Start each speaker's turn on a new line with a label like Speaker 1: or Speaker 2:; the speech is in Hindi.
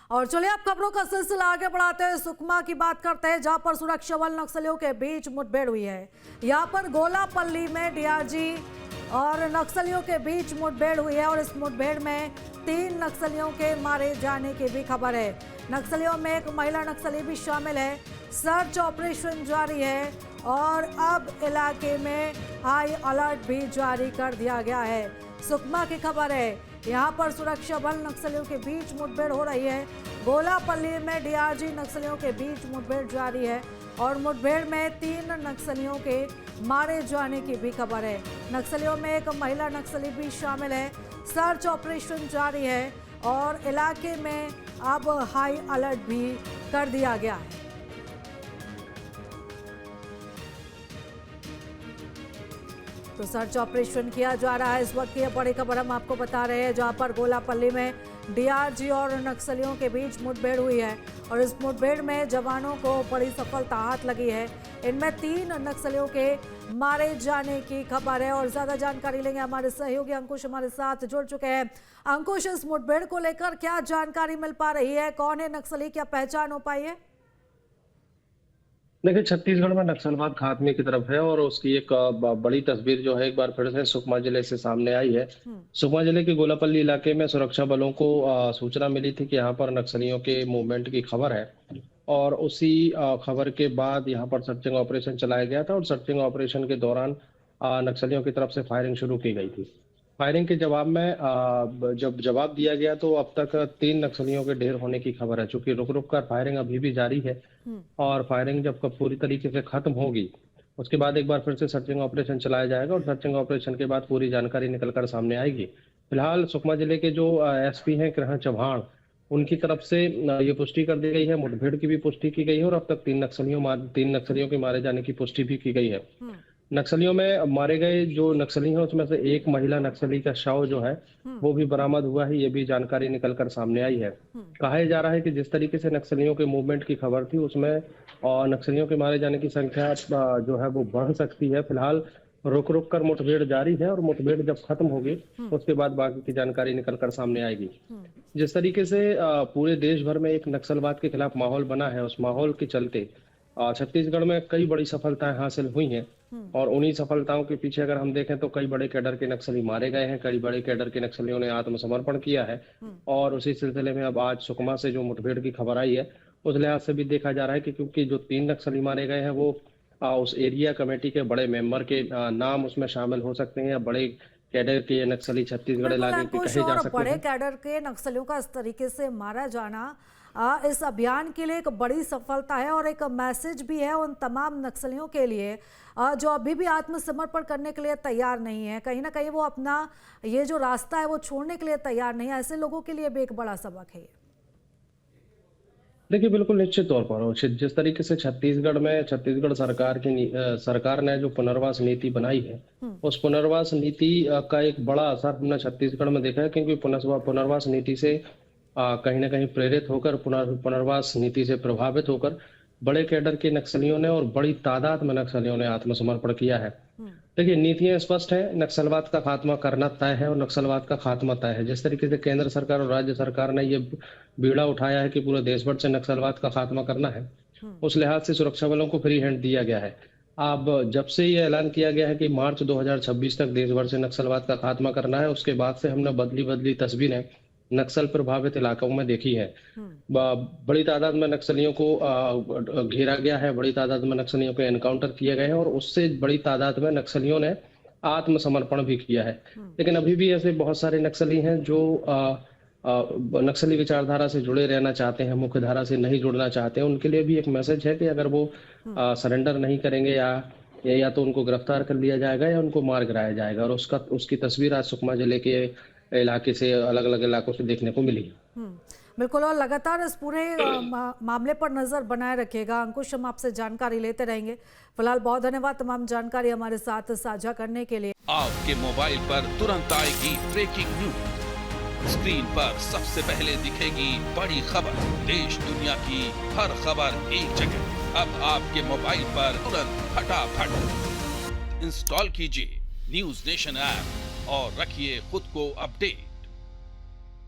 Speaker 1: और चलिए अब खबरों का सिलसिला आगे बढ़ाते हैं। सुकमा की बात करते हैं, जहां पर सुरक्षा बल नक्सलियों के बीच मुठभेड़ हुई है। यहां पर गोलापल्ली में डीआरजी और नक्सलियों के बीच मुठभेड़ हुई है और इस मुठभेड़ में 3 नक्सलियों के मारे जाने की भी खबर है। नक्सलियों में एक महिला नक्सली भी शामिल है। सर्च ऑपरेशन जारी है और अब इलाके में हाई अलर्ट भी जारी कर दिया गया है। सुकमा की खबर है, यहां पर सुरक्षा बल नक्सलियों के बीच मुठभेड़ हो रही है। गोलापल्ली में डीआरजी नक्सलियों के बीच मुठभेड़ जारी है और मुठभेड़ में 3 नक्सलियों के मारे जाने की भी खबर है। नक्सलियों में एक महिला नक्सली भी शामिल है। सर्च ऑपरेशन जारी है और इलाके में अब हाई अलर्ट भी कर दिया गया है। तो सर्च ऑपरेशन किया जा रहा है। इस वक्त की बड़ी खबर हम आपको बता रहे हैं, जहां पर गोलापल्ली में डीआरजी और नक्सलियों के बीच मुठभेड़ हुई है और इस मुठभेड़ में जवानों को बड़ी सफलता हाथ लगी है। इनमें 3 नक्सलियों के मारे जाने की खबर है और ज्यादा जानकारी लेंगे। हमारे सहयोगी अंकुश हमारे साथ जुड़ चुके हैं। अंकुश, इस मुठभेड़ को लेकर क्या जानकारी मिल पा रही है? कौन है नक्सली, क्या पहचान हो पाई है?
Speaker 2: देखिए, छत्तीसगढ़ में नक्सलवाद खात्मे की तरफ है और उसकी एक बड़ी तस्वीर जो है एक बार फिर से सुकमा जिले से सामने आई है। सुकमा जिले के गोलापल्ली इलाके में सुरक्षा बलों को सूचना मिली थी कि यहाँ पर नक्सलियों के मूवमेंट की खबर है और उसी खबर के बाद यहाँ पर सर्चिंग ऑपरेशन चलाया गया था और सर्चिंग ऑपरेशन के दौरान नक्सलियों की तरफ से फायरिंग शुरू की गई थी। फायरिंग के जवाब में जब जवाब दिया गया तो अब तक 3 नक्सलियों के ढेर होने की खबर है। चूंकि रुक रुक कर फायरिंग अभी भी जारी है और फायरिंग जब पूरी तरीके से खत्म होगी उसके बाद एक बार फिर से सर्चिंग ऑपरेशन चलाया जाएगा और सर्चिंग ऑपरेशन के बाद पूरी जानकारी निकल कर सामने आएगी। फिलहाल सुकमा जिले के जो एसपी हैं कृष्ण चौहान, उनकी तरफ से ये पुष्टि कर दी गई है, मुठभेड़ की भी पुष्टि की गई है और अब तक 3 नक्सलियों के मारे जाने की पुष्टि भी की गई है। नक्सलियों में मारे गए जो नक्सली हैं उसमें से एक महिला नक्सली का शव जो है वो भी बरामद हुआ है। ये भी जानकारी निकल कर सामने आई है। कहा जा रहा है कि जिस तरीके से नक्सलियों के मूवमेंट की खबर थी उसमें नक्सलियों के मारे जाने की संख्या जो है वो बढ़ सकती है। फिलहाल रुक रुक कर मुठभेड़ जारी है और मुठभेड़ जब खत्म होगी उसके बाद बाकी की जानकारी निकल कर सामने आएगी। जिस तरीके से पूरे देश भर में एक नक्सलवाद के खिलाफ माहौल बना है, उस माहौल के चलते छत्तीसगढ़ में कई बड़ी सफलताएं हासिल हुई हैं और उन्हीं सफलताओं के पीछे अगर हम देखें तो कई बड़े कैडर के नक्सली मारे गए हैं, कई बड़े कैडर के नक्सलियों ने आत्मसमर्पण किया है और उसी सिलसिले में अब आज सुकमा से जो मुठभेड़ की खबर आई है उस लिहाज से भी देखा जा रहा है कि क्योंकि जो 3 नक्सली मारे गए हैं वो उस एरिया कमेटी के बड़े मेंबर के नाम उसमें शामिल हो सकते हैं या बड़े कैडर के नक्सली छत्तीसगढ़ इलाके के कहे जा सकते
Speaker 1: बड़े
Speaker 2: हैं।
Speaker 1: कैडर के नक्सलियों का इस तरीके से मारा जाना इस अभियान के लिए एक बड़ी सफलता है और एक मैसेज भी है उन तमाम नक्सलियों के लिए जो अभी भी आत्मसमर्पण करने के लिए तैयार नहीं है। कहीं ना कहीं वो अपना ये जो रास्ता है वो छोड़ने के लिए तैयार नहीं है। ऐसे लोगों के लिए भी एक बड़ा सबक है।
Speaker 2: देखिए, बिल्कुल निश्चित तौर पर जिस तरीके से छत्तीसगढ़ सरकार ने जो पुनर्वास नीति बनाई है उस पुनर्वास नीति का एक बड़ा असर हमने छत्तीसगढ़ में देखा है, क्योंकि पुनर्वास नीति से कहीं ना कहीं प्रेरित होकर पुनर्वास नीति से प्रभावित होकर बड़े कैडर के नक्सलियों ने और बड़ी तादाद में नक्सलियों ने आत्मसमर्पण किया है। देखिए, नीतियां स्पष्ट है, नक्सलवाद का खात्मा करना तय है और नक्सलवाद का खात्मा तय है। जिस तरीके से केंद्र सरकार और राज्य सरकार ने ये बीड़ा उठाया है कि पूरे देश भर से नक्सलवाद का खात्मा करना है, उस लिहाज से सुरक्षा बलों को फ्री हैंड दिया गया है। अब जब से ये ऐलान किया गया है कि मार्च 2026 तक देश भर से नक्सलवाद का खात्मा करना है, उसके बाद से हमने बदली तस्वीरें नक्सल प्रभावित इलाकों में देखी है। बड़ी तादाद में नक्सलियों को घेरा गया है, बड़ी तादाद में नक्सलियों को एनकाउंटर किए गए हैं और उससे बड़ी तादाद में नक्सलियों ने आत्मसमर्पण भी किया है। लेकिन अभी भी ऐसे बहुत सारे नक्सली हैं जो नक्सली विचारधारा से जुड़े रहना चाहते हैं, मुख्य धारा से नहीं जुड़ना चाहते हैं। उनके लिए भी एक मैसेज है कि अगर वो सरेंडर नहीं करेंगे या तो उनको गिरफ्तार कर लिया जाएगा या उनको मार गिराया जाएगा और उसकी तस्वीर आज सुकमा जिले के इलाके से अलग अलग इलाकों से देखने को मिली।
Speaker 1: बिल्कुल, और लगातार इस पूरे मामले पर नजर बनाए रखिएगा अंकुश। हम आपसे जानकारी लेते रहेंगे। फिलहाल बहुत धन्यवाद तमाम जानकारी हमारे साथ साझा करने के लिए।
Speaker 3: आपके मोबाइल पर तुरंत आएगी ब्रेकिंग न्यूज, स्क्रीन पर सबसे पहले दिखेगी बड़ी खबर, देश दुनिया की हर खबर एक जगह। अब आपके मोबाइल पर तुरंत फटाफट इंस्टॉल कीजिए न्यूज नेशन ऐप और रखिए खुद को अपडेट।